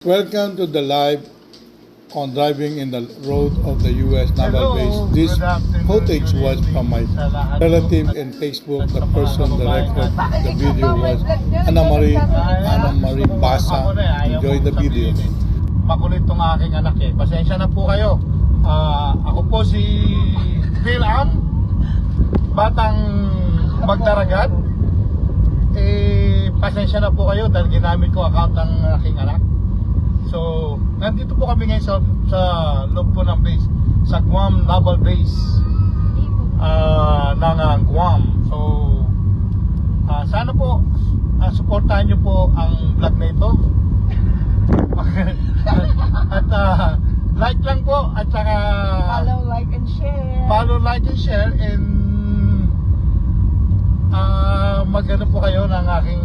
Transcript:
Welcome to the live on driving in the road of the U.S. Naval Base. This footage was from my relative in Facebook. The person that recorded the video was Ana Marie Basa. Enjoy the video. Makulit tong aking anak eh. Pasensya na po kayo. Ako po si Phil Am, batang magdaragat. Pasensya na po kayo dahil ginamit ko account ng aking anak. So, nandito po kami ngayon sa loob po ng base, sa Guam Naval Base ng Guam. So, sana po supportahan nyo po ang vlog na ito. At like lang po at saka Follow, like, and share. Follow, like, and share, and magano po kayo ng aking